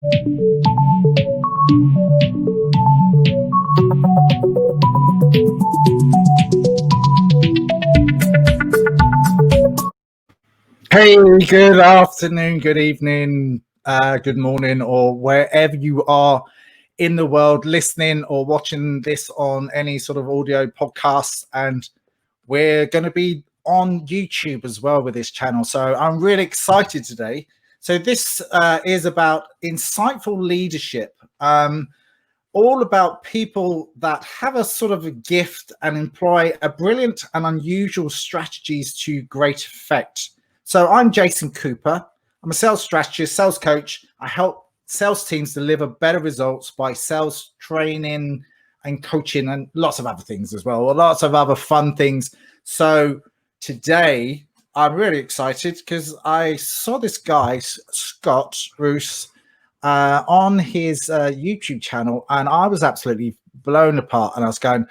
Hey, good afternoon, good evening, good morning, or wherever you are in the world listening or watching this on any sort of audio podcast. And we're going to be on YouTube as well with this channel. So I'm really excited today. So this is about insightful leadership, all about people that have a sort of a gift and employ a brilliant and unusual strategies to great effect. So I'm Jason Cooper. I'm a sales strategist, sales coach. I help sales teams deliver better results by sales training and coaching and lots of other things as well, or lots of other fun things. So today I'm really excited because I saw this guy, Scott Rouse, on his YouTube channel, and I was absolutely blown apart. And I was going,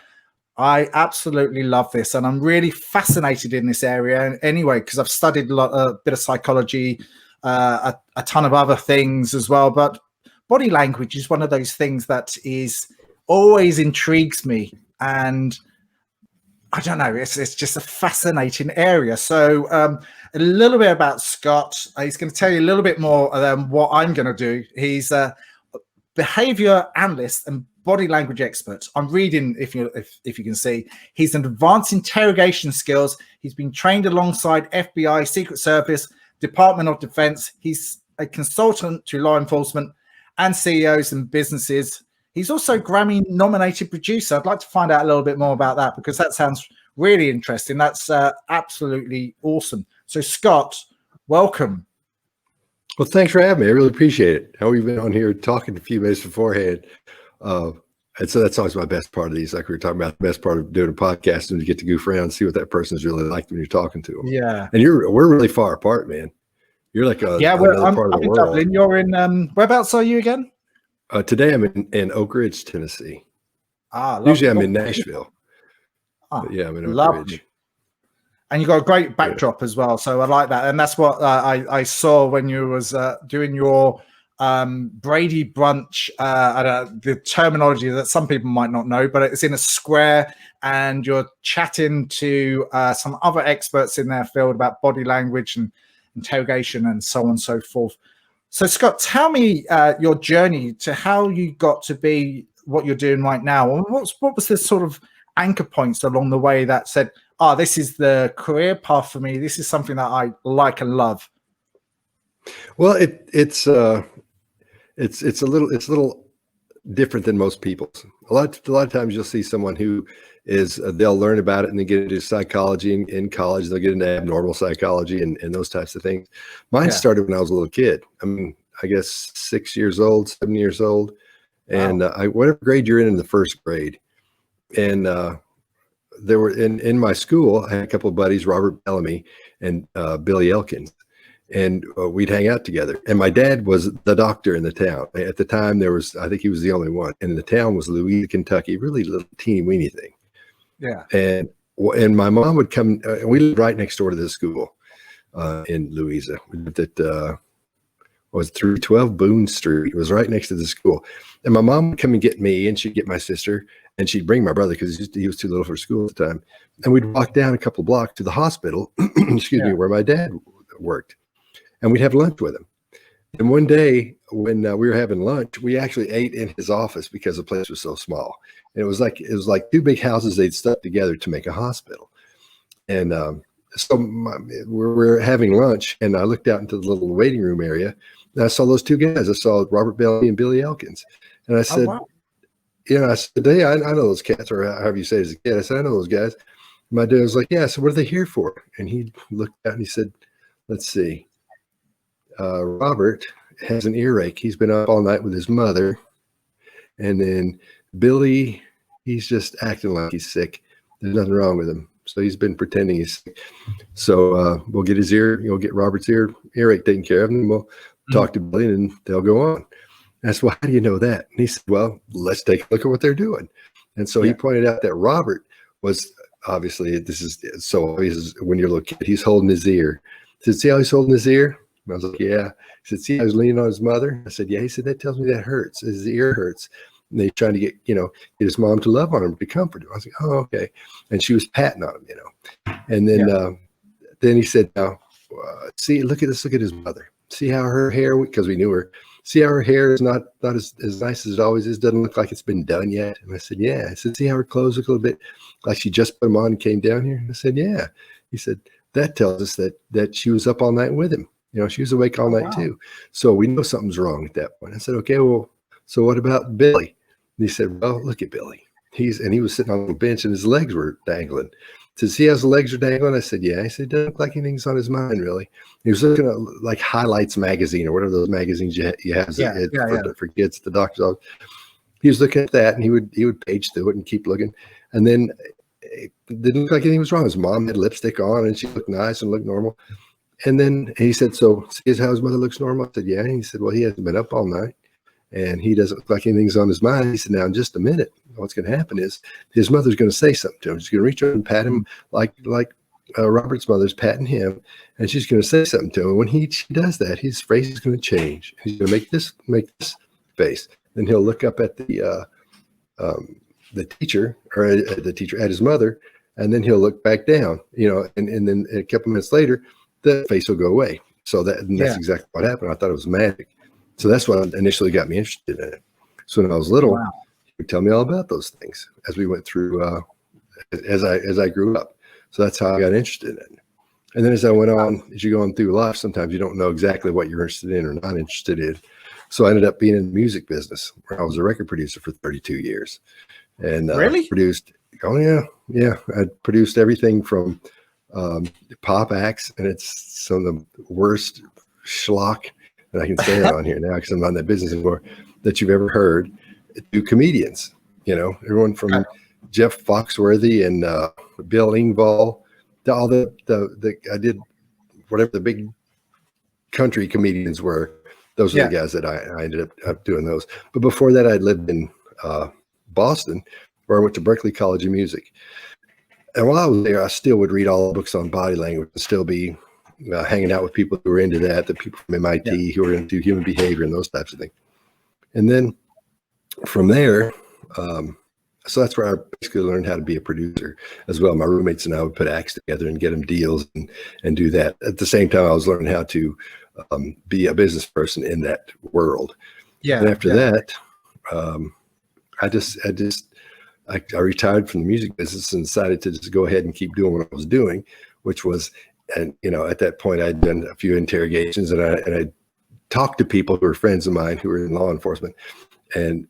I absolutely love this, and I'm really fascinated in this area anyway, because I've studied a bit of psychology, a ton of other things as well. But body language is one of those things that is always intrigues me, and I don't know, it's just a fascinating area. So a little bit about Scott. He's going to tell you a little bit more than what I'm going to do. He's a behavior analyst and body language expert. I'm reading, if you can see. He's an advanced interrogation skills. He's been trained alongside FBI, Secret Service, Department of Defense. He's a consultant to law enforcement and CEOs and businesses. He's also Grammy-nominated producer. I'd like to find out a little bit more about that, because that sounds really interesting. That's absolutely awesome. So, Scott, welcome. Well, thanks for having me. I really appreciate it. How we've been on here talking a few minutes beforehand. And so that's always my best part of these. Like we were talking about, the best part of doing a podcast is to get to goof around and see what that person's really like when you're talking to them. Yeah. And we're really far apart, man. You're like I'm part of the world. Dublin. You're in, whereabouts are you again? Today I'm in Oak Ridge, Tennessee. Usually I'm in Nashville. Yeah, I'm in Oak Ridge. And you got a great backdrop as well, so I like that. And that's what I saw when you was doing your Brady brunch. The terminology that some people might not know, but it's in a square, and you're chatting to some other experts in their field about body language and interrogation and so on and so forth. So, Scott, tell me your journey to how you got to be what you're doing right now. And what was the sort of anchor points along the way that said, this is the career path for me. This is something that I like and love. Well, it's a little different than most people's. A lot of times you'll see someone who is they'll learn about it and then get into psychology in college. They'll get into abnormal psychology and those types of things. Mine started when I was a little kid. I mean, I guess 6 years old, 7 years old, and whatever grade you're in the first grade, and there were in my school, I had a couple of buddies, Robert Bellamy and Billy Elkins, and we'd hang out together. And my dad was the doctor in the town. At the time, I think he was the only one. And the town was Louisa, Kentucky, really little teeny weeny thing. Yeah. And my mom would come, and we lived right next door to the school in Louisa. We lived at, was 312 Boone Street. It was right next to the school. And my mom would come and get me, and she'd get my sister, and she'd bring my brother because he was too little for school at the time. And we'd walk down a couple of blocks to the hospital, where my dad worked. And we'd have lunch with him. And one day when we were having lunch, we actually ate in his office because the place was so small. And it was like two big houses they'd stuck together to make a hospital. And we're having lunch, and I looked out into the little waiting room area, and I saw those two guys. I saw Robert Bellamy and Billy Elkins. And I said, I said, hey, I know those cats, or however you say it as a kid. I said, I know those guys. My dad was like, yeah. So what are they here for? And he looked out and he said, let's see. Robert has an earache. He's been up all night with his mother. And then Billy, he's just acting like he's sick. There's nothing wrong with him. So he's been pretending he's sick. So we'll get get Robert's earache taken care of, and we'll talk to Billy, and they'll go on. And I said, well, how do you know that? And he said, well, let's take a look at what they're doing. And so he pointed out that Robert was obviously, this is so obvious when you're a little kid, he's holding his ear. He said, see how he's holding his ear? And I was like, yeah. He said, see, I was leaning on his mother. I said, yeah. He said, that tells me that hurts. His ear hurts. And they're trying to get his mom to love on him, to comfort him. I was like, oh, okay. And she was patting on him, And then he said, now, see, look at his mother. See how her hair, because we knew her, see how her hair is not as nice as it always is. Doesn't look like it's been done yet. And I said, yeah. I said, see how her clothes look a little bit like she just put them on and came down here. And I said, yeah. He said, that tells us that she was up all night with him. She was awake all night too. So we know something's wrong at that point. I said, okay, well, so what about Billy? And he said, well, look at Billy. He was sitting on the bench and his legs were dangling. Said, see how his legs are dangling? I said, yeah. He said, doesn't look like anything's on his mind, really. He was looking at like Highlights magazine or whatever those magazines you have for kids at the doctor's office. He was looking at that, and he would page through it and keep looking. And then it didn't look like anything was wrong. His mom had lipstick on, and she looked nice and looked normal. And then he said, so see how his mother looks normal? I said, yeah. And he said, well, he hasn't been up all night, and he doesn't look like anything's on his mind. He said, now in just a minute, what's going to happen is his mother's going to say something to him. She's going to reach over and pat him like Robert's mother's patting him, and she's going to say something to him. And when she does that, his face is going to change. He's going to make this face. Then he'll look up at the teacher at his mother, and then he'll look back down, and then a couple minutes later, the face will go away. So that's exactly what happened. I thought it was magic. So that's what initially got me interested in it. So when I was little, he would tell me all about those things as we went through, as I grew up. So that's how I got interested in it. And then as I went on, as you go on through life, sometimes you don't know exactly what you're interested in or not interested in. So I ended up being in the music business, where I was a record producer for 32 years. And really? Produced, I produced everything from pop acts, and it's some of the worst schlock, and I can say that on here now because I'm not in that business anymore, that you've ever heard, to comedians. Everyone from Jeff Foxworthy and Bill Engvall to all the I did whatever the big country comedians were. Those are the guys that I ended up doing those. But before that, I'd lived in Boston, where I went to Berklee College of Music. And while I was there, I still would read all the books on body language and still be hanging out with people who were into that, the people from MIT who were into human behavior and those types of things. And then from there, so that's where I basically learned how to be a producer as well. My roommates and I would put acts together and get them deals and do that. At the same time, I was learning how to be a business person in that world. Yeah. And after that, I retired from the music business and decided to just go ahead and keep doing what I was doing, which was, and at that point I'd done a few interrogations, and I talked to people who were friends of mine who were in law enforcement, and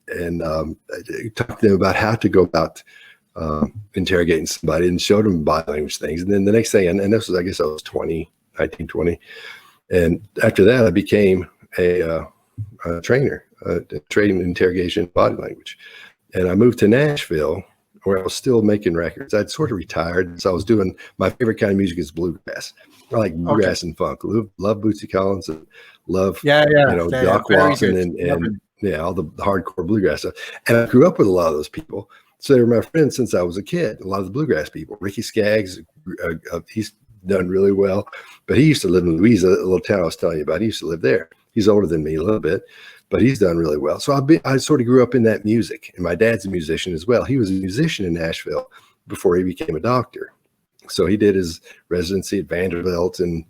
talked to them about how to go about interrogating somebody, and showed them body language things. And then the next thing, and this was, I guess I was 1920. And after that, I became a trainer, training interrogation body language. And I moved to Nashville, where I was still making records. I'd sort of retired, so I was doing, my favorite kind of music is bluegrass. I like bluegrass and funk. Love Bootsy Collins and love Doc Watson and all the hardcore bluegrass stuff. And I grew up with a lot of those people, so they were my friends since I was a kid. A lot of the bluegrass people. Ricky Skaggs, he's done really well, but he used to live in Louisa, a little town I was telling you about. He used to live there. He's older than me a little bit, but he's done really well. So I sort of grew up in that music, and my dad's a musician as well. He was a musician in Nashville before he became a doctor. So he did his residency at Vanderbilt, and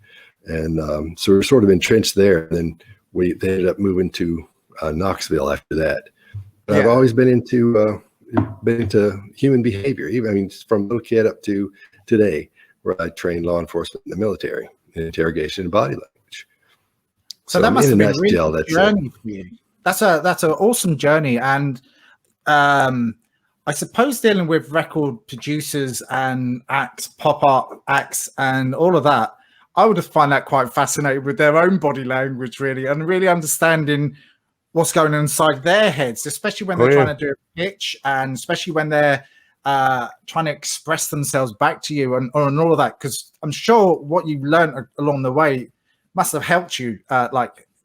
so we were sort of entrenched there. And then they ended up moving to Knoxville after that. But I've always been into human behavior, even from little kid up to today, where I trained law enforcement in the military in interrogation and body language. So that must have been a really good journey for you. That's an awesome journey. And I suppose dealing with record producers and acts, pop-up acts and all of that, I would have found that quite fascinating with their own body language, really, and really understanding what's going on inside their heads, especially when they're trying to do a pitch, and especially when they're trying to express themselves back to you and all of that. Because I'm sure what you've learned along the way must have helped you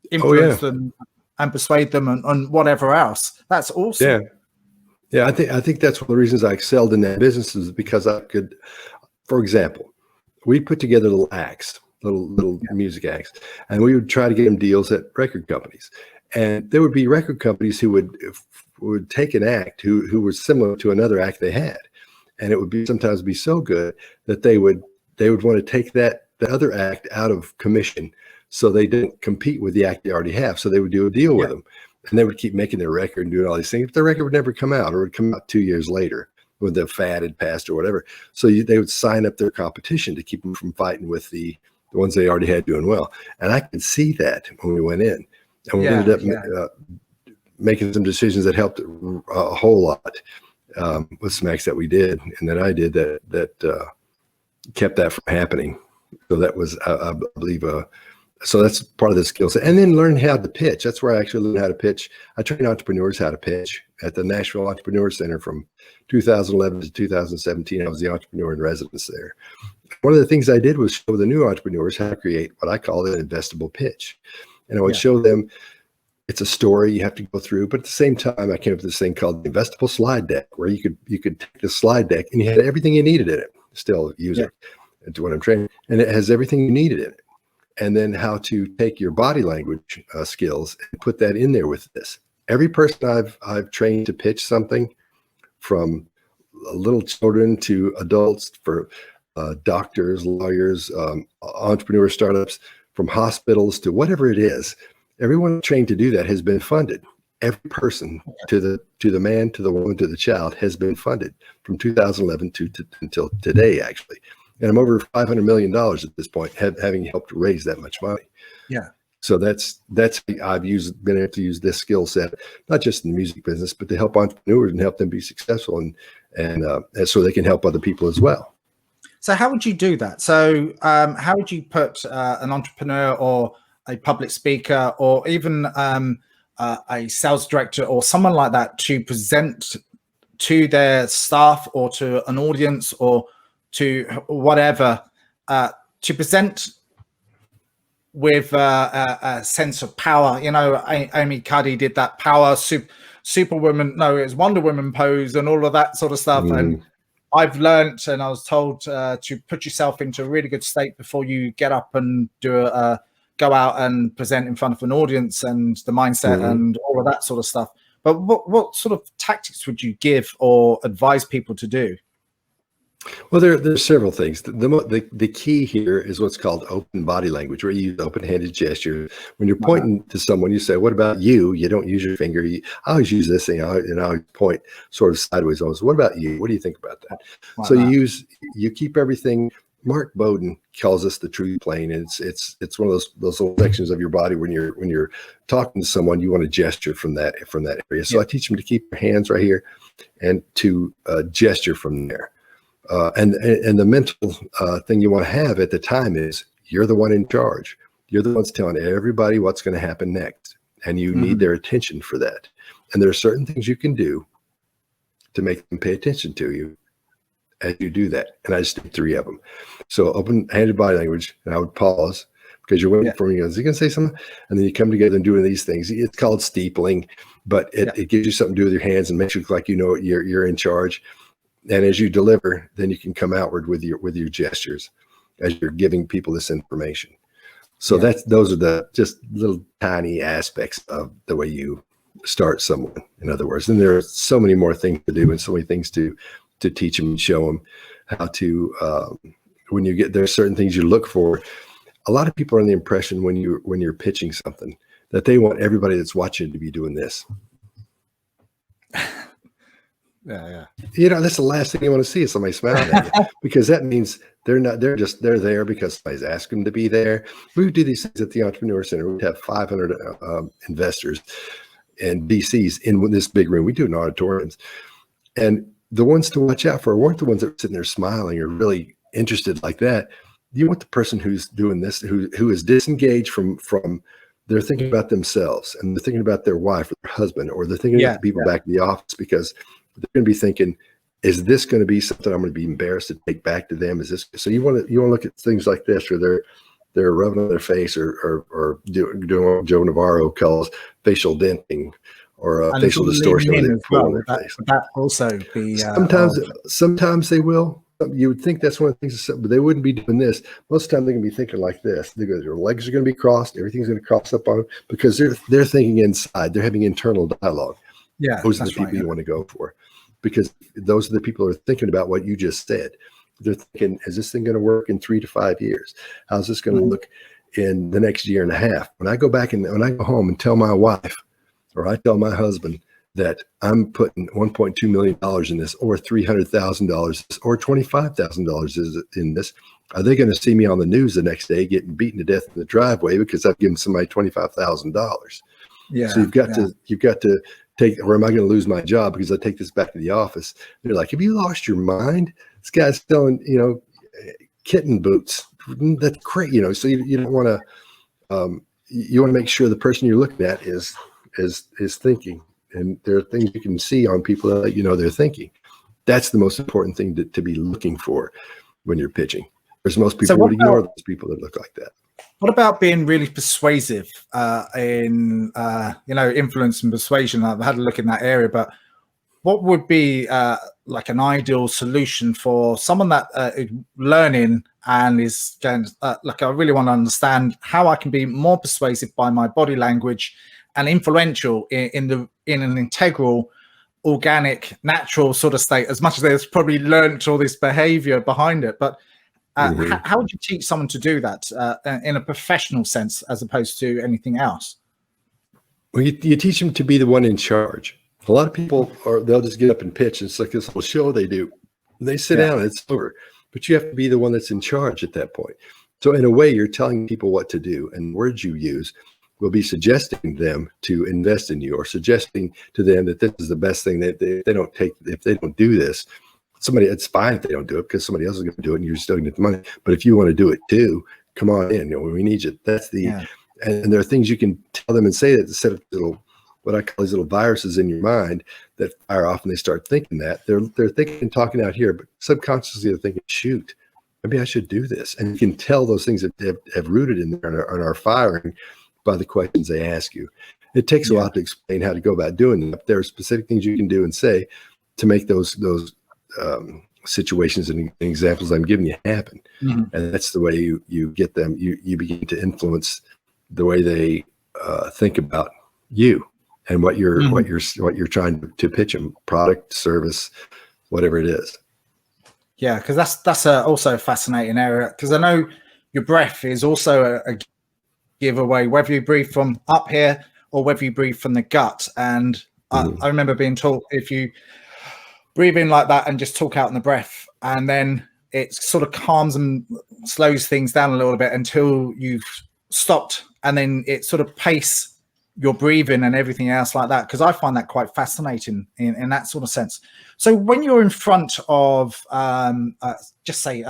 influence them and persuade them and whatever else. That's awesome. Yeah, I think that's one of the reasons I excelled in that business, is because I could, for example, we put together little acts, little music acts, and we would try to get them deals at record companies. And there would be record companies who would take an act who was similar to another act they had, and it would sometimes be so good that they would want to take the other act out of commission, so they didn't compete with the act they already have. So they would do a deal with them, and they would keep making their record and doing all these things. But the record would never come out, or it would come out 2 years later when the fad had passed or whatever. So they would sign up their competition to keep them from fighting with the ones they already had doing well. And I could see that when we went in. And we ended up making some decisions that helped a whole lot with some acts that we did and that I did that kept that from happening. So that was, I believe, so that's part of the skill set. And then learn how to pitch. That's where I actually learned how to pitch. I train entrepreneurs how to pitch at the Nashville Entrepreneur Center from 2011 to 2017. I was the entrepreneur in residence there. One of the things I did was show the new entrepreneurs how to create what I call an investable pitch. And I would show them it's a story you have to go through, but at the same time, I came up with this thing called the investable slide deck, where you could take the slide deck and you had everything you needed in it. Still use it to what I'm training, and it has everything you needed in it. And then how to take your body language skills and put that in there with this. Every person I've trained to pitch something, from little children to adults, for doctors, lawyers, entrepreneur startups, from hospitals to whatever it is, everyone trained to do that has been funded. Every person, to the man, to the woman, to the child, has been funded from 2011 until today, actually. And I'm over $500 million at this point, having helped raise that much money. Yeah. So that's I've been able to use this skill set, not just in the music business, but to help entrepreneurs and help them be successful, and so they can help other people as well. So how would you do that? So how would you put an entrepreneur or a public speaker or even a sales director or someone like that to present to their staff or to an audience or to whatever, to present with a sense of power? You know, Amy Cuddy did that power Superwoman, no, it was Wonder Woman pose and all of that sort of stuff. And I've learned, and I was told to put yourself into a really good state before you get up and go out and present in front of an audience, and the mindset and all of that sort of stuff. But what sort of tactics would you give or advise people to do? Well, there's several things. The key here is what's called open body language, where you use open-handed gestures. When you're pointing to someone, you say, "What about you?" You don't use your finger. I always use this thing, and I point sort of sideways almost. What about you? What do you think about that? So you keep everything. Mark Bowden calls us the true plane. And it's one of those little sections of your body when you're talking to someone, you want to gesture from that area. So I teach them to keep your hands right here and to gesture from there. And the mental thing you want to have at the time is you're the one in charge. You're the ones telling everybody what's going to happen next, and you need their attention for that. And there are certain things you can do to make them pay attention to you as you do that. And I just did 3 of them. So open-handed body language, and I would pause because you're waiting for me. Is he going to say something? And then you come together and doing these things. It's called steepling, but it gives you something to do with your hands and makes you look like you know you're in charge. And as you deliver, then you can come outward with your gestures as you're giving people this information. So those are the just little tiny aspects of the way you start someone, in other words. And there are so many more things to do and so many things to teach them and show them how to, when you get, there's certain things you look for. A lot of people are in the impression when you're pitching something that they want everybody that's watching to be doing this. Yeah. You know, that's the last thing you want to see is somebody smiling at you, because that means they're there because somebody's asked them to be there. We would do these things at the Entrepreneur Center. We'd have 500 investors and VCs in this big room. We do it in auditoriums. And the ones to watch out for weren't the ones that were sitting there smiling or really interested like that. You want the person who's doing this, who is disengaged from they're thinking about themselves, and they're thinking about their wife or their husband, or they're thinking about the people back in the office, because they're going to be thinking, is this going to be something I'm going to be embarrassed to take back to them? Is this? So you want to look at things like this, where they're rubbing on their face or doing what Joe Navarro calls facial denting, or facial distortion. Would that also be sometimes they will, you would think that's one of the things, but they wouldn't be doing this. Most of the time they're going to be thinking like this. Their legs are going to be crossed. Everything's going to cross up on them because they're thinking inside. They're having internal dialogue. Yeah, those are the people you want to go for, because those are the people who are thinking about what you just said. They're thinking, is this thing going to work in 3 to 5 years? How's this going to look in the next year and a half? When I go back and when I go home and tell my wife or I tell my husband that I'm putting $1.2 million in this, or $300,000 or $25,000 in this, are they going to see me on the news the next day getting beaten to death in the driveway because I've given somebody $25,000? Yeah. So you've got to take, or am I going to lose my job because I take this back to the office? They're like, have you lost your mind? This guy's selling, kitten boots. That's great. So you don't want to, you want to make sure the person you're looking at is thinking. And there are things you can see on people that they're thinking. That's the most important thing to be looking for when you're pitching. Whereas most people would ignore those people that look like that. What about being really persuasive in influence and persuasion? I've had a look in that area, but what would be like an ideal solution for someone that is learning and is going, I really want to understand how I can be more persuasive by my body language and influential in an integral, organic, natural sort of state, as much as they've probably learned all this behavior behind it. But how would you teach someone to do that in a professional sense as opposed to anything else? Well, you teach them to be the one in charge. A lot of people they'll just get up and pitch. It's like this little show they do. They sit down and it's over. But you have to be the one that's in charge at that point. So in a way, you're telling people what to do, and words you use will be suggesting them to invest in you, or suggesting to them that this is the best thing that if they don't do this, it's fine if they don't do it because somebody else is going to do it and you're still going to get the money. But if you want to do it too, come on in. We need you. That's and there are things you can tell them and say that to set up what I call these little viruses in your mind that fire off, and they start thinking that they're thinking and talking out here, but subconsciously they're thinking, shoot, maybe I should do this. And you can tell those things that have rooted in there and are firing by the questions they ask you. It takes a while to explain how to go about doing it. There are specific things you can do and say to make those situations and examples I'm giving you happen. And that's the way you get them. You begin to influence the way they think about you and what you're trying to pitch them, product, service, whatever it is. Yeah, because that's also a fascinating area, because I know your breath is also a giveaway, whether you breathe from up here or whether you breathe from the gut. And I remember being taught, if you breathe in like that and just talk out in the breath, and then it sort of calms and slows things down a little bit until you've stopped, and then it sort of pace your breathing and everything else like that, because I find that quite fascinating in that sort of sense. So when you're in front of just say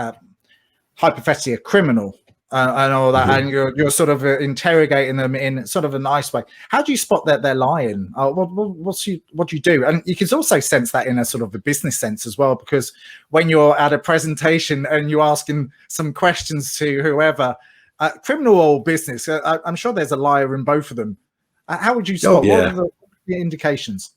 hypothetically a criminal and all that, and you're sort of interrogating them in sort of a nice way, how do you spot that they're lying? What do you do? And you can also sense that in a sort of a business sense as well, because when you're at a presentation and you're asking some questions to whoever, criminal or business, I'm sure there's a liar in both of them. How would you spot? What are the indications?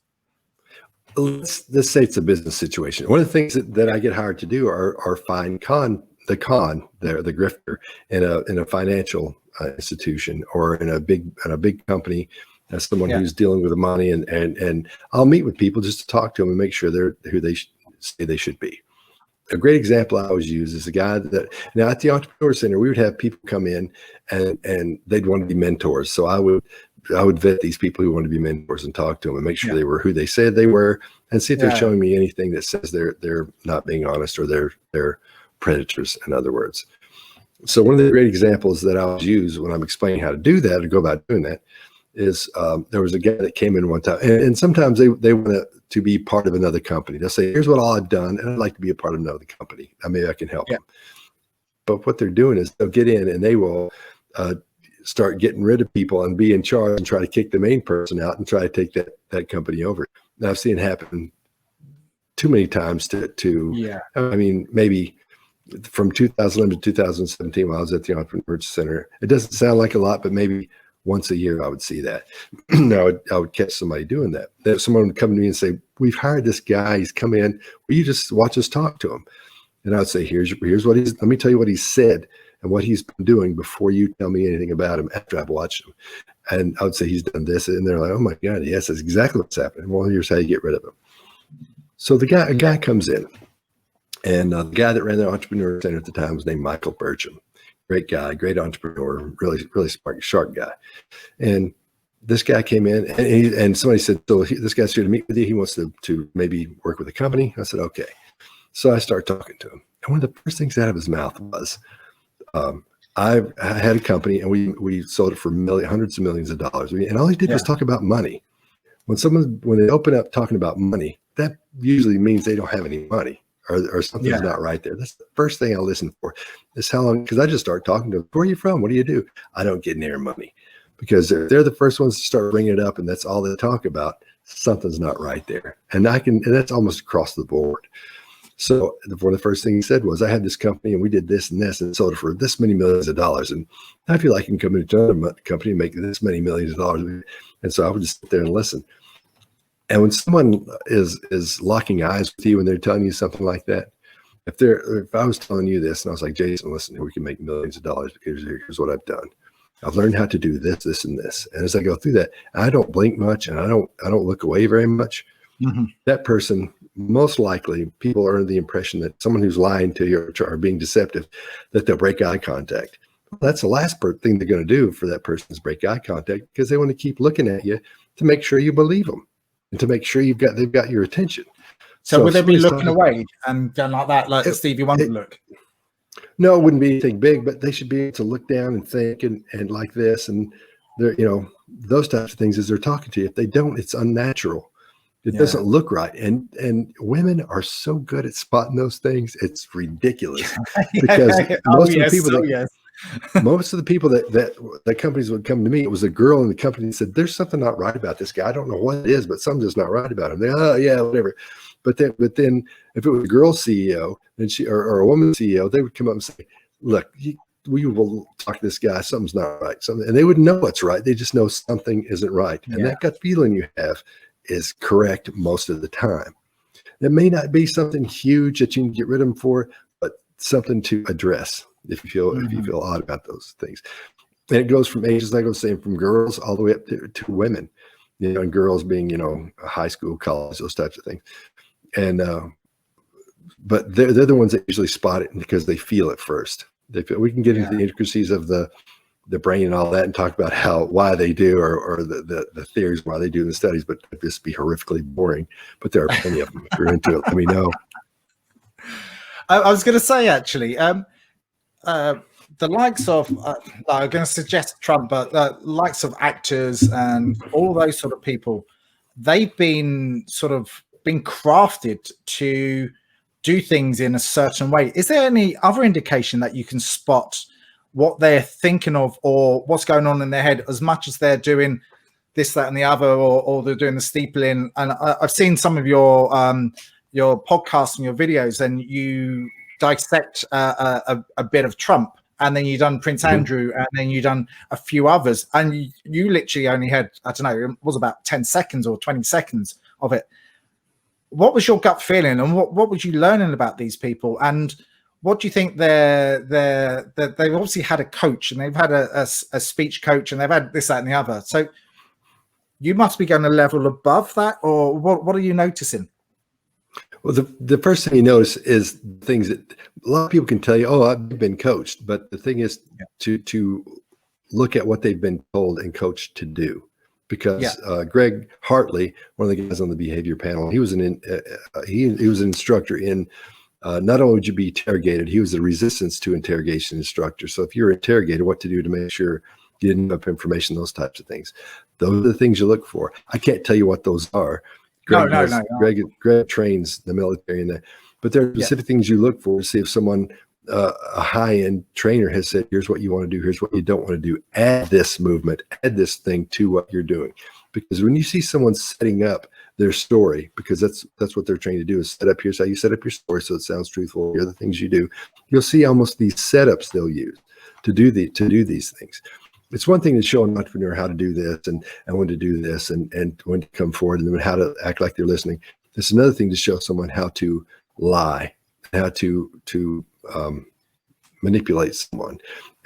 Let's say it's a business situation. One of the things that I get hired to do are find the grifter in a financial institution or in a big company, as someone who's dealing with the money, and I'll meet with people just to talk to them and make sure they're who they say they should be. A great example I always use is a guy that, now at the Entrepreneur Center, we would have people come in and they'd want to be mentors. So I would vet these people who want to be mentors and talk to them and make sure they were who they said they were, and see if they're showing me anything that says they're not being honest, or they're predators, in other words. So one of the great examples that I always use when I'm explaining how to do that or go about doing that is there was a guy that came in one time, and sometimes they want to be part of another company. They'll say, here's what all I've done, and I'd like to be a part of another company. Maybe I can help them. But what they're doing is they'll get in and they will start getting rid of people and be in charge and try to kick the main person out and try to take that company over. And I've seen it happen too many times I mean, maybe from 2011 to 2017 while I was at the Entrepreneur Center. It doesn't sound like a lot, but maybe once a year I would see that. I would catch somebody doing that. Someone would come to me and say, we've hired this guy, he's come in, will you just watch us talk to him? And I would say, here's what let me tell you what he said and what he's been doing before you tell me anything about him after I've watched him. And I would say he's done this. And they're like, oh my God, yes, that's exactly what's happening. Well, here's how you get rid of him. So a guy comes in, and the guy that ran the entrepreneur center at the time was named Michael Burcham. Great guy, great entrepreneur, really, really smart, sharp guy. And this guy came in, and somebody said, so this guy's here to meet with you. He wants to maybe work with a company. I said, okay. So I started talking to him. And one of the first things out of his mouth was, I had a company, and we sold it for hundreds of millions of dollars. And all he did was talk about money. When they open up talking about money, that usually means they don't have any money, or something's not right there. That's the first thing I listen for, is how long, because I just start talking to them. Where are you from? What do you do? I don't get near money, because they're the first ones to start bringing it up, and that's all they talk about. Something's not right there. And that's almost across the board. So one of the first things he said was, I had this company, and we did this and this, and sold it for this many millions of dollars. And I feel like I can come into another company and make this many millions of dollars. And so I would just sit there and listen. And when someone is locking eyes with you and they're telling you something like that, if I was telling you this and I was like, Jason, listen, we can make millions of dollars. Here's what I've done. I've learned how to do this, this, and this. And as I go through that, I don't blink much, and I don't look away very much. Mm-hmm. That person, most likely, people are under the impression that someone who's lying to you or being deceptive, that they'll break eye contact. Well, that's the last thing they're going to do for that person, is break eye contact, because they want to keep looking at you to make sure you believe them and to make sure they've got your attention. So would they be looking away and going like that, like the Stevie Wonder look? No, it wouldn't be anything big, but they should be able to look down and think and like this, and they're, those types of things as they're talking to you. If they don't, it's unnatural. It doesn't look right. And women are so good at spotting those things. It's ridiculous, because most of the people that companies would come to me, it was a girl in the company that said, there's something not right about this guy. I don't know what it is, but something's not right about him. They, oh yeah, whatever. But then if it was a girl CEO, then or a woman CEO, they would come up and say, look, we will talk to this guy. Something's not right. And they would know what's right. They just know something isn't right. And that gut feeling you have is correct most of the time. It may not be something huge that you can get rid of them for, but something to address if you feel odd about those things. And it goes from ages, like I was saying, from girls all the way up to women, and girls being, high school, college, those types of things. And but they're the ones that usually spot it because they feel it first. We can get into the intricacies of the brain and all that and talk about why they do or the theories why they do the studies, but it'd just be horrifically boring. But there are plenty of them. If you're into it, let me know. I was going to say, actually, the likes of, I'm going to suggest Trump, but the likes of actors and all those sort of people, they've been crafted to do things in a certain way. Is there any other indication that you can spot what they're thinking of or what's going on in their head, as much as they're doing this, that, and the other, or they're doing the steepling? And I've seen some of your podcasts and your videos, and you dissect a bit of Trump, and then you done Prince Andrew, and then you done a few others, and you literally only had, I don't know, it was about 10 seconds or 20 seconds of it. What was your gut feeling, and what was you learning about these people? And what do you think they've obviously had a coach, and they've had a speech coach, and they've had this, that, and the other. So you must be going a level above that, or what are you noticing? Well, the first thing you notice is things that a lot of people can tell you, oh, I've been coached. But the thing is to look at what they've been told and coached to do. Because Greg Hartley, one of the guys on the behavior panel, he was an instructor in not only would you be interrogated, he was the resistance to interrogation instructor. So if you're interrogated, what to do to make sure you didn't have information, those types of things. Those are the things you look for. I can't tell you what those are. Greg trains the military in that, but there are specific things you look for to see if someone, a high-end trainer has said, here's what you want to do, here's what you don't want to do. Add this movement, add this thing to what you're doing. Because when you see someone setting up their story, because that's what they're trained to do, is set up, here's how you set up your story so it sounds truthful, here are the things you do. You'll see almost these setups they'll use to do these things. It's one thing to show an entrepreneur how to do this and when to do this and when to come forward and then how to act like they're listening. It's another thing to show someone how to lie, how to manipulate someone.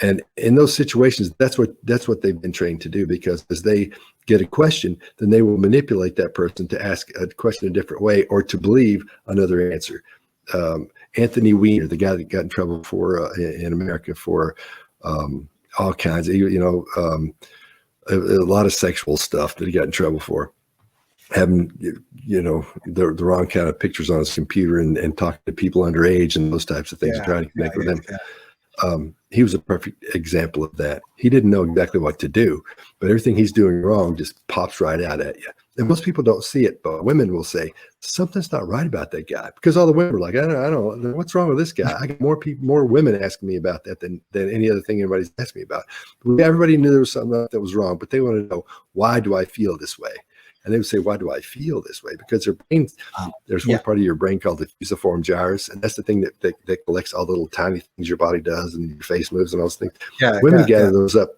And in those situations, that's what they've been trained to do, because as they get a question, then they will manipulate that person to ask a question a different way or to believe another answer. Anthony Weiner, the guy that got in trouble for in America for all kinds of, a lot of sexual stuff that he got in trouble for, having, the wrong kind of pictures on his computer and talking to people underage and those types of things, and trying to connect with them. He was a perfect example of that. He didn't know exactly what to do, but everything he's doing wrong just pops right out at you. And most people don't see it, but women will say, something's not right about that guy, because all the women are like, I don't know, what's wrong with this guy? I get more women asking me about that than any other thing anybody's asked me about. Everybody knew there was something that was wrong, but they want to know, why do I feel this way? And they would say, why do I feel this way? Because their brain, there's one part of your brain called the fusiform gyrus, and that's the thing that collects all the little tiny things your body does and your face moves and all those things. Women gather those up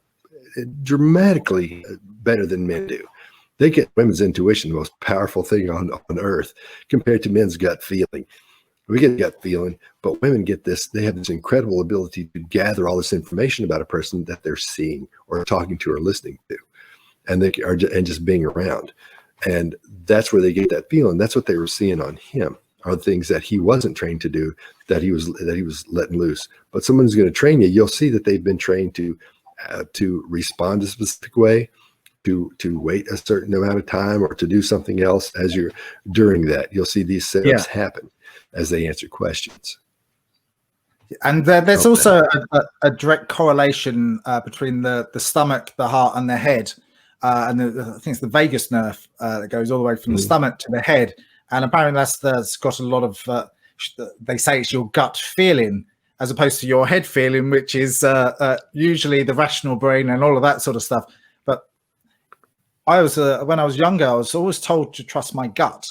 dramatically better than men do. They get women's intuition, the most powerful thing on earth, compared to men's gut feeling. We get gut feeling, but women get this. They have this incredible ability to gather all this information about a person that they're seeing or talking to or listening to, and they are just being around. And that's where they get that feeling. That's what they were seeing on him, are things that he wasn't trained to do, that he was letting loose. But someone's going to train you. You'll see that they've been trained to respond a specific way, to wait a certain amount of time, or to do something else as you're during that. You'll see these setups happen as they answer questions. And there's also a direct correlation between the stomach, the heart, and the head. And I think it's the vagus nerve that goes all the way from the stomach to the head. And apparently that's got a lot of, they say it's your gut feeling as opposed to your head feeling, which is usually the rational brain and all of that sort of stuff. But when I was younger, I was always told to trust my gut.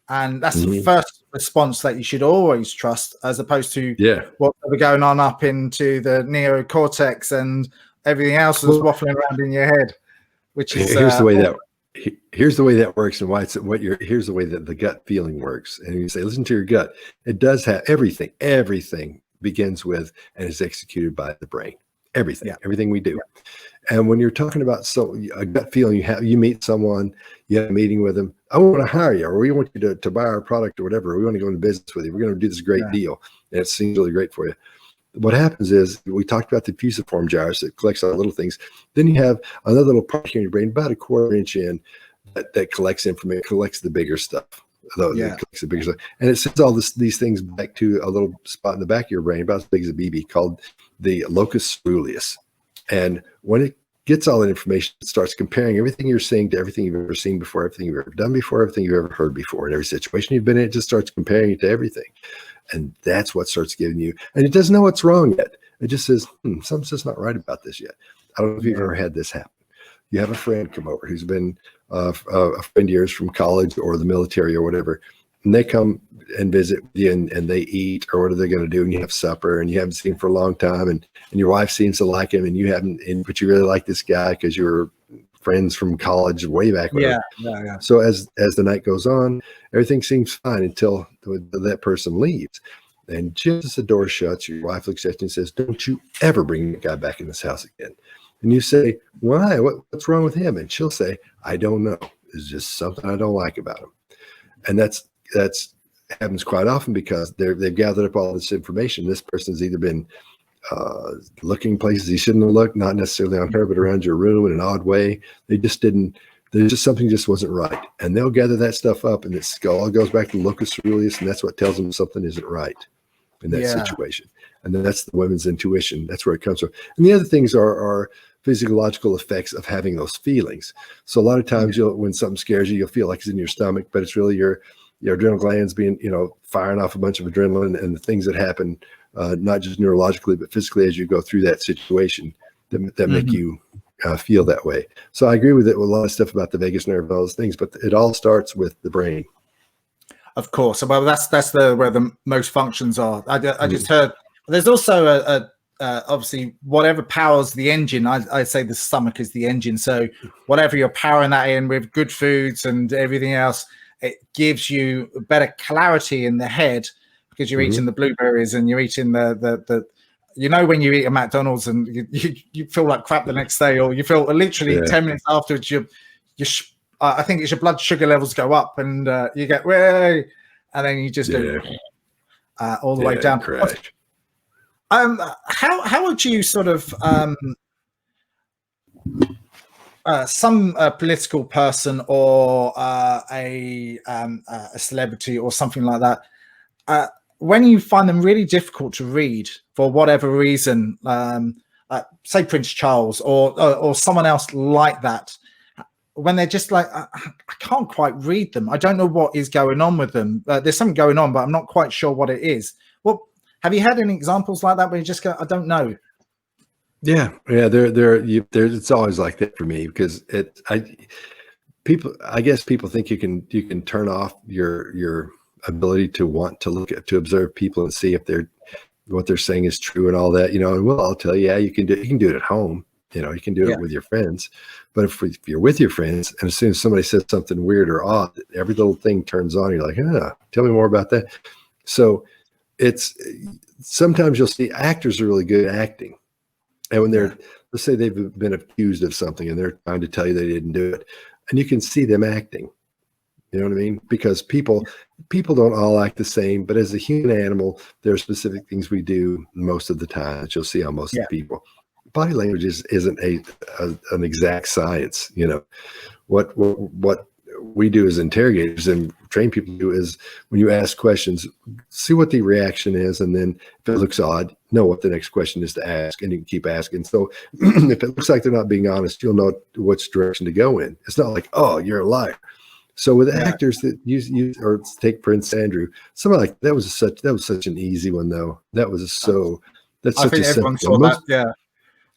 And that's the first response that you should always trust, as opposed to what's going on up into the neocortex and everything else that's waffling around in your head. Which is here's the way that works, and why it's here's the way that the gut feeling works. And you say, listen to your gut. It does have everything. Everything begins with and is executed by the brain. Everything we do. And when you're talking about a gut feeling, you meet someone, you have a meeting with them. I want to hire you, or we want you to buy our product or whatever. We want to go into business with you. We're going to do this great deal, and it seems really great for you. What happens is, we talked about the fusiform gyrus that collects all the little things. Then you have another little part here in your brain, about a quarter inch in, that collects information, collects the bigger stuff. Collects the bigger stuff, and it sends all these things back to a little spot in the back of your brain, about as big as a BB, called the locus coeruleus. And when it gets all that information, it starts comparing everything you're seeing to everything you've ever seen before, everything you've ever done before, everything you've ever heard before. In every situation you've been in, it just starts comparing it to everything. And that's what starts giving you, and it doesn't know what's wrong yet. It just says, something's just not right about this yet. I don't know if you've ever had this happen. You have a friend come over who's been a friend of yours from college or the military or whatever, and they come and visit with you, and they eat, or what are they going to do? And you have supper, and you haven't seen him for a long time, and your wife seems to like him, and you haven't, but you really like this guy because you're friends from college way back. So as the night goes on, everything seems fine until that person leaves. And just as the door shuts, your wife looks at you and says, don't you ever bring that guy back in this house again. And you say, why? What's wrong with him? And she'll say, I don't know. It's just something I don't like about him. And that's happens quite often because they've gathered up all this information. This person's either been looking places he shouldn't have looked, not necessarily on her, but around your room in an odd way. There's just something just wasn't right. And they'll gather that stuff up, and it all goes back to locus coeruleus, and that's what tells them something isn't right in that situation. And then that's the women's intuition. That's where it comes from. And the other things are physiological effects of having those feelings. So a lot of times when something scares you, you'll feel like it's in your stomach, but it's really your adrenal glands being, firing off a bunch of adrenaline, and the things that happen, not just neurologically, but physically as you go through that situation that make you feel that way. So I agree with it with a lot of stuff about the vagus nerve and all those things, but it all starts with the brain. Of course. Well, that's where the most functions are. I just heard there's also obviously whatever powers the engine. I say the stomach is the engine. So whatever you're powering that in with good foods and everything else, it gives you better clarity in the head because you're eating the blueberries and you're eating the you know, when you eat a McDonald's and you feel like crap the next day, or you feel literally 10 minutes afterwards, I think it's your blood sugar levels go up and you get way, and then you just go all the way down. Crash. How would you sort of some political person or a celebrity or something like that, when you find them really difficult to read for whatever reason, say Prince Charles or someone else like that, when they're just like, I can't quite read them. I don't know what is going on with them. There's something going on, but I'm not quite sure what it is. Well, have you had any examples like that where you just go, I don't know? Yeah. It's always like that for me, because I guess people think you can turn off your ability to want to look at, to observe people and see if what they're saying is true and all that, and well, I'll tell you, yeah, you can do it at home, you can do it with your friends, but if you're with your friends and as soon as somebody says something weird or odd, every little thing turns on, you're like, tell me more about that. So it's sometimes you'll see actors are really good at acting, and when let's say they've been accused of something and they're trying to tell you they didn't do it, and you can see them acting. You know what I mean? Because people don't all act the same, but as a human animal, there are specific things we do most of the time that you'll see on most of the people. Body language isn't an exact science. What we do as interrogators and train people to do is, when you ask questions, see what the reaction is, and then if it looks odd, know what the next question is to ask, and you can keep asking. So if it looks like they're not being honest, you'll know which direction to go in. It's not like, oh, you're a liar. So with actors that use or take Prince Andrew, something like that was such an easy one though. That's such a simple one. Yeah.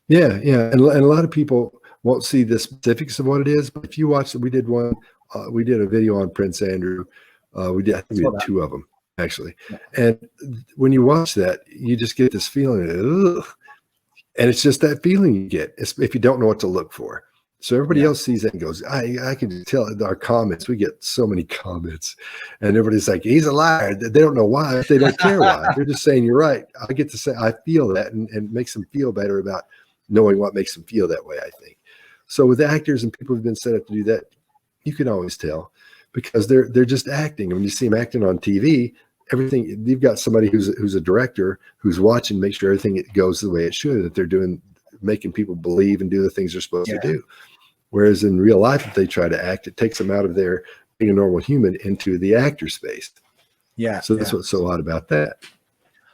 And a lot of people won't see the specifics of what it is, but if you watch, we did a video on Prince Andrew. I think we did 2 of them actually. And when you watch that, you just get this feeling, and it's just that feeling you get if you don't know what to look for. So everybody else sees it and goes, I can just tell our comments. We get so many comments, and everybody's like, he's a liar. They don't know why. They don't care why. They're just saying, you're right. I get to say, I feel that, and it makes them feel better about knowing what makes them feel that way, I think. So with actors and people who've been set up to do that, you can always tell, because they're just acting. And when you see them acting on TV, everything, you've got somebody who's a director who's watching, make sure everything goes the way it should, that they're making people believe and do the things they're supposed to do. Whereas in real life, if they try to act, it takes them out of their being a normal human into the actor space. Yeah. So that's what's so odd about that.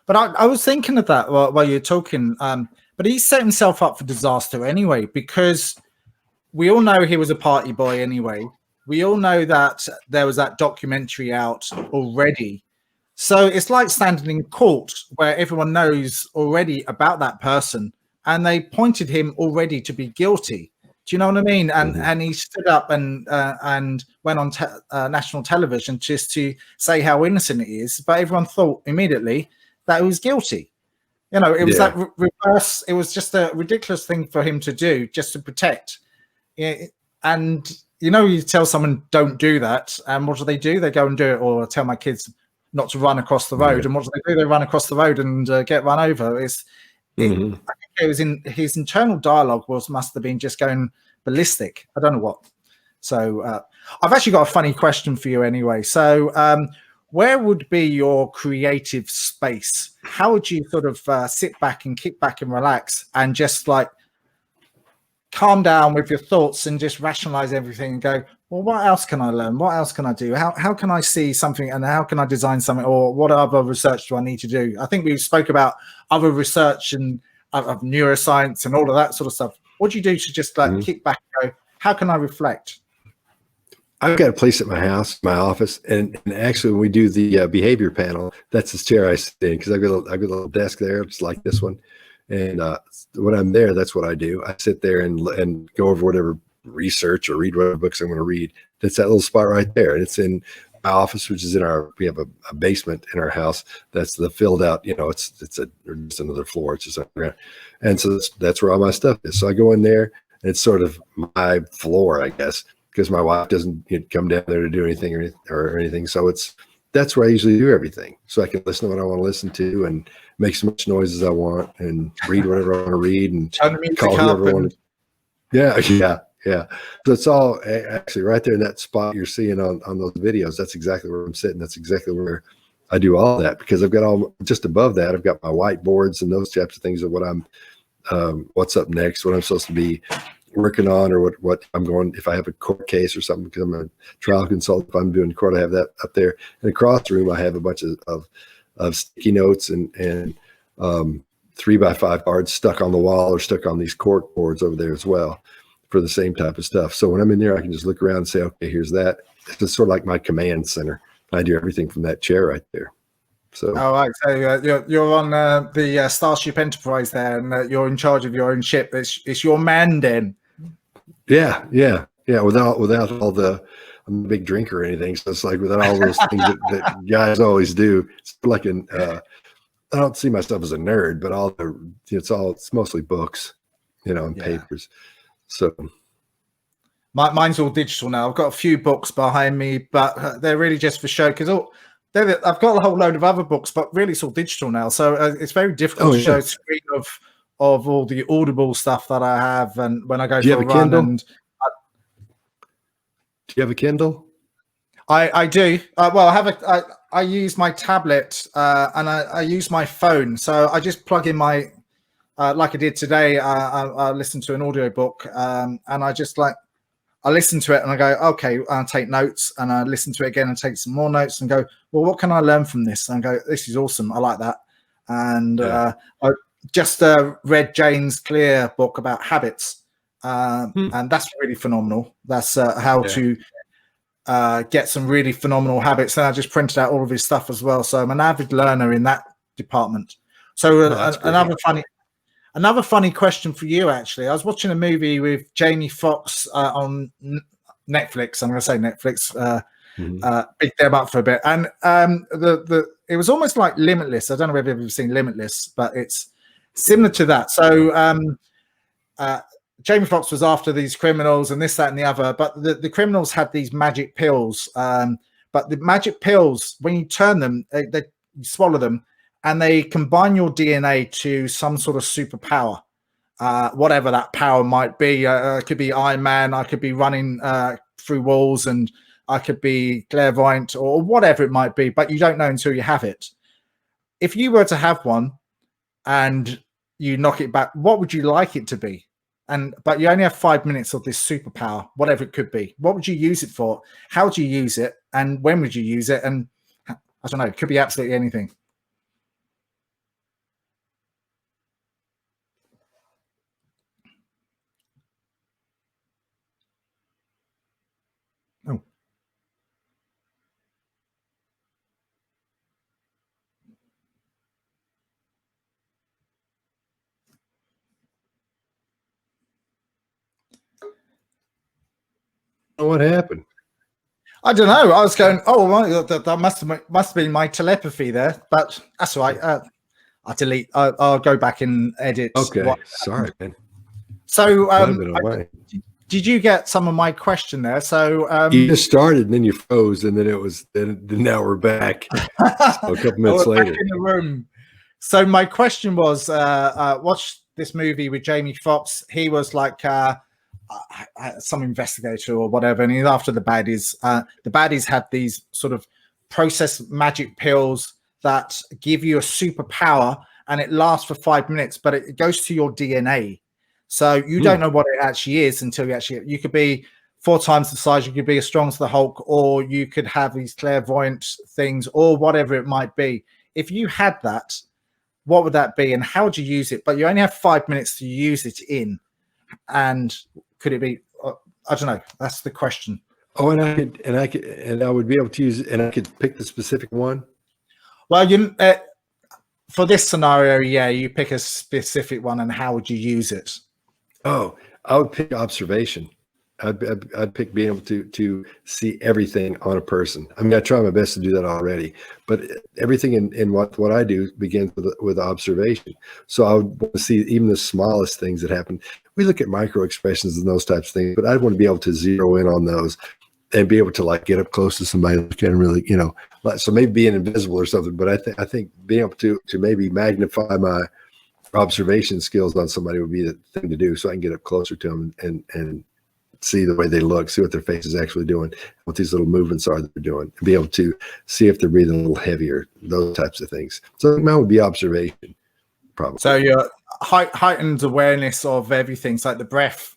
But I was thinking of that while you're talking. But he set himself up for disaster anyway, because we all know he was a party boy anyway. We all know that there was that documentary out already. So it's like standing in court where everyone knows already about that person, and they pointed him already to be guilty. Do you know what I mean? And he stood up and went on national television just to say how innocent he is, but everyone thought immediately that he was guilty. It was that reverse. It was just a ridiculous thing for him to do, just to protect. And you tell someone don't do that, and what do? They go and do it. Or tell my kids not to run across the road, and what do? They run across the road and get run over. I think it was in his internal dialogue must have been just going ballistic. I don't know what. So I've actually got a funny question for you anyway. So where would be your creative space? How would you sort of sit back and kick back and relax and just like calm down with your thoughts and just rationalize everything and go, well, what else can I learn? What else can I do? How can I see something, and how can I design something, or what other research do I need to do? I think we spoke about other research and of neuroscience and all of that sort of stuff. What do you do to just like kick back and go, how can I reflect? I've got a place at my house, my office, and actually when we do the behavior panel, that's the chair I sit in, because I've got a little desk there, just like this one. And when I'm there, that's what I do. I sit there and go over whatever research or read whatever books I'm going to read. That's that little spot right there. And it's in my office, which is we have a basement in our house. That's the filled out, it's just another floor. It's just underground. And so that's where all my stuff is. So I go in there, and it's sort of my floor, I guess, because my wife doesn't come down there to do anything or anything. So that's where I usually do everything. So I can listen to what I want to listen to and make as much noise as I want and read whatever I want to read and Turn the music call up whoever I want to. Yeah. So it's all actually right there in that spot you're seeing on those videos. That's exactly where I'm sitting. That's exactly where I do all that, because I've got all just above that. I've got my whiteboards and those types of things of what I'm, what's up next, what I'm supposed to be working on, or what I'm going, if I have a court case or something, because I'm a trial consultant. If I'm doing court, I have that up there. And across the room, I have a bunch of sticky notes and 3x5 cards stuck on the wall or stuck on these court boards over there as well for the same type of stuff. So when I'm in there, I can just look around and say, okay, here's that. It's sort of like my command center. I do everything from that chair right there. So, all right. So you're on the Starship Enterprise there, and you're in charge of your own ship. It's your man then. Yeah. Without all the, I'm a big drinker or anything. So it's like without all those things that guys always do. It's like I don't see myself as a nerd, but it's mostly books, and papers. So mine's all digital now. I've got a few books behind me, but they're really just for show, because I've got a whole load of other books, but really it's all digital now. So it's very difficult to show a screen of all the Audible stuff that I have, and when I go for a run. And do you have a Kindle? I do. Well, I use my tablet and I use my phone. So I just plug in my, like I did today, I listened to an audiobook and I listen to it and I go, okay, I'll take notes, and I listen to it again and take some more notes and go, well, what can I learn from this? And I go, this is awesome. I like that. And I just read James Clear book about habits. And that's really phenomenal. That's how to get some really phenomenal habits. And I just printed out all of his stuff as well. So I'm an avid learner in that department. So another funny question for you, actually. I was watching a movie with Jamie Foxx on Netflix. I'm going to say Netflix. Big them up for a bit. And it was almost like Limitless. I don't know if you've ever seen Limitless, but it's similar to that. So Jamie Foxx was after these criminals and this, that, and the other, but the criminals had these magic pills. But the magic pills, when you turn them, you swallow them, and they combine your DNA to some sort of superpower, whatever that power might be. It could be Iron Man. I could be running through walls, and I could be clairvoyant, or whatever it might be, but you don't know until you have it. If you were to have one and you knock it back, what would you like it to be? But you only have 5 minutes of this superpower, whatever it could be. What would you use it for? How would you use it? And when would you use it? And I don't know, it could be absolutely anything. Oh. What happened? I don't know. I was going, that must have been my telepathy there, but that's all right. I'll delete. I'll go back and edit. Okay, sorry, man. So, did you get some of my question there? So you just started, and then you froze, and then now we're back. So a couple minutes later, back in the room. So my question was, watch this movie with Jamie Foxx. He was like some investigator or whatever, and he's after the baddies. The baddies had these sort of processed magic pills that give you a superpower, and it lasts for 5 minutes, but it goes to your DNA. So you don't know what it actually is until you could be 4 times the size, you could be as strong as the Hulk, or you could have these clairvoyant things, or whatever it might be. If you had that, what would that be, and how would you use it? But you only have 5 minutes to use it in. And could it be? I don't know. That's the question. Oh, and I would be able to use it, and I could pick the specific one. Well, for this scenario, you pick a specific one, and how would you use it? Oh, I would pick observation. I'd pick being able to see everything on a person. I mean, I try my best to do that already, but everything in what I do begins with observation. So I would want to see even the smallest things that happen. We look at micro expressions and those types of things, but I'd want to be able to zero in on those and be able to like get up close to somebody that can really, so maybe being invisible or something. But I think being able to maybe magnify my observation skills on somebody would be the thing to do, so I can get up closer to them and see the way they look, see what their face is actually doing, what these little movements are that they're doing, and be able to see if they're breathing a little heavier, those types of things. So mine would be observation, probably. So your heightened awareness of everything, so like the breath,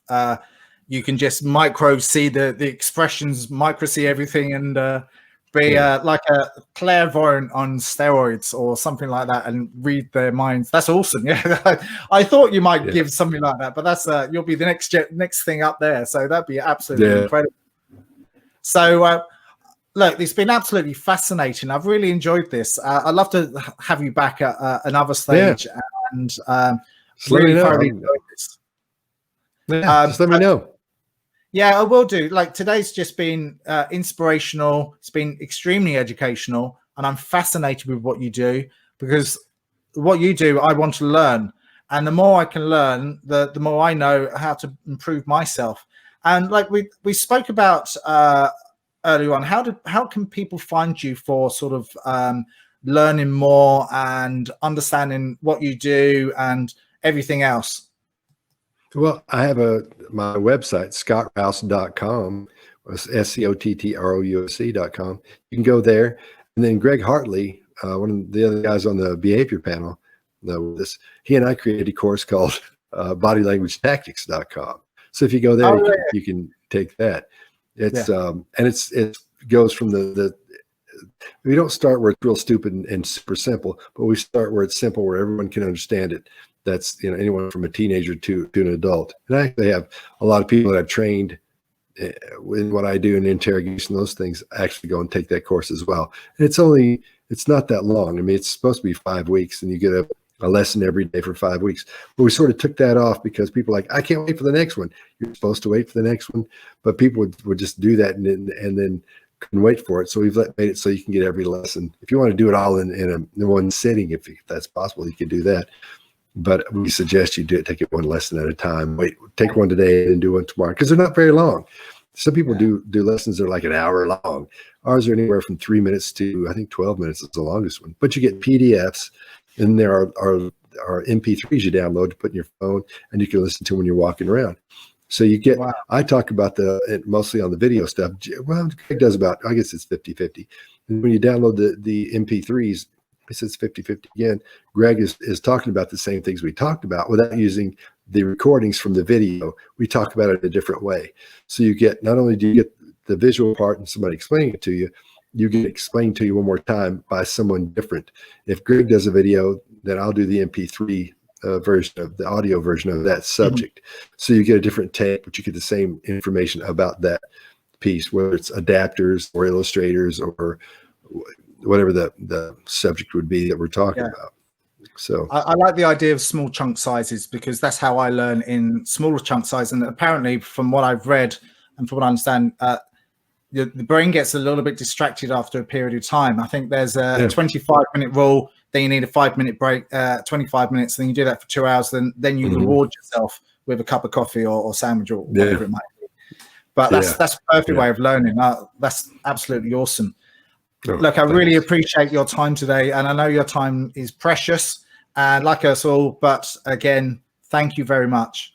you can just micro see the expressions, micro see everything, and be like a clairvoyant on steroids or something like that, and read their minds. That's awesome. Yeah, I thought you might give something like that, but that's you'll be the next thing up there. So that'd be absolutely incredible. So look, it's been absolutely fascinating. I've really enjoyed this. I'd love to have you back at another stage, and really thoroughly enjoyed this. Just let me know. Yeah, I will do. Like, today's just been inspirational. It's been extremely educational, and I'm fascinated with what you do, because what you do, I want to learn. And the more I can learn, the more I know how to improve myself. And like we spoke about earlier on, how can people find you for sort of learning more and understanding what you do and everything else? Well, I have my website, scottrouse.com, SCOTTROUSE.com. You can go there. And then Greg Hartley, one of the other guys on the behavior panel, he and I created a course called bodylanguagetactics.com. So if you go there, you can take that. It's and it goes from we don't start where it's real stupid and super simple, but we start where it's simple, where everyone can understand it. That's anyone from a teenager to an adult. And I actually have a lot of people that I've trained in what I do in interrogation, those things, actually go and take that course as well. And it's not that long. I mean, it's supposed to be 5 weeks, and you get a lesson every day for 5 weeks. But we sort of took that off because people are like, I can't wait for the next one. You're supposed to wait for the next one. But people would just do that and then couldn't wait for it. So we've made it so you can get every lesson. If you want to do it all in one sitting, if that's possible, you can do that. But we suggest you take it one lesson at a time. Take one today and do one tomorrow, because they're not very long. Some people do lessons that are like an hour long. Ours are anywhere from 3 minutes to, I think, 12 minutes is the longest one. But you get PDFs, and there are MP3s you download to put in your phone, and you can listen to when you're walking around. So you get, I talk about mostly on the video stuff. Well, Greg does about, I guess it's 50-50. And when you download the MP3s, it says 50-50 again. Greg is talking about the same things we talked about without using the recordings from the video. We talk about it a different way. So you get, not only do you get the visual part and somebody explaining it to you, you get explained to you one more time by someone different. If Greg does a video, then I'll do the MP3 version of the audio version of that subject. So you get a different take, but you get the same information about that piece, whether it's adapters or illustrators or whatever the subject would be that we're talking about. So I like the idea of small chunk sizes, because that's how I learn, in smaller chunk size. And apparently, from what I've read and from what I understand, the brain gets a little bit distracted after a period of time. I think there's a 25-minute rule. Then you need a 5-minute break, 25 minutes. Then you do that for 2 hours. Then you reward yourself with a cup of coffee or sandwich or whatever it might be. But that's a perfect way of learning. That's absolutely awesome. Look, I really appreciate your time today, and I know your time is precious, and like us all. But again, thank you very much.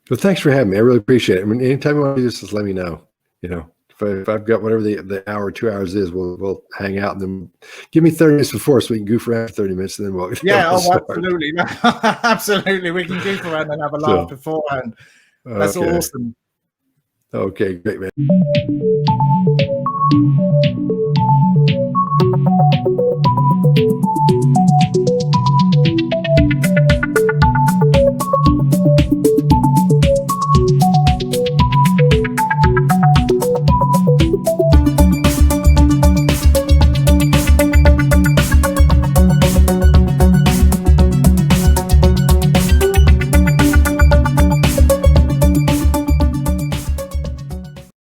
Well, thanks for having me. I really appreciate it. I mean, anytime you want to do this, just let me know. If I've got whatever the hour, 2 hours is, we'll hang out, and then give me 30 minutes before so we can goof around for 30 minutes, and then we'll absolutely, absolutely. We can goof around and have a laugh beforehand. That's awesome. Okay, great, man.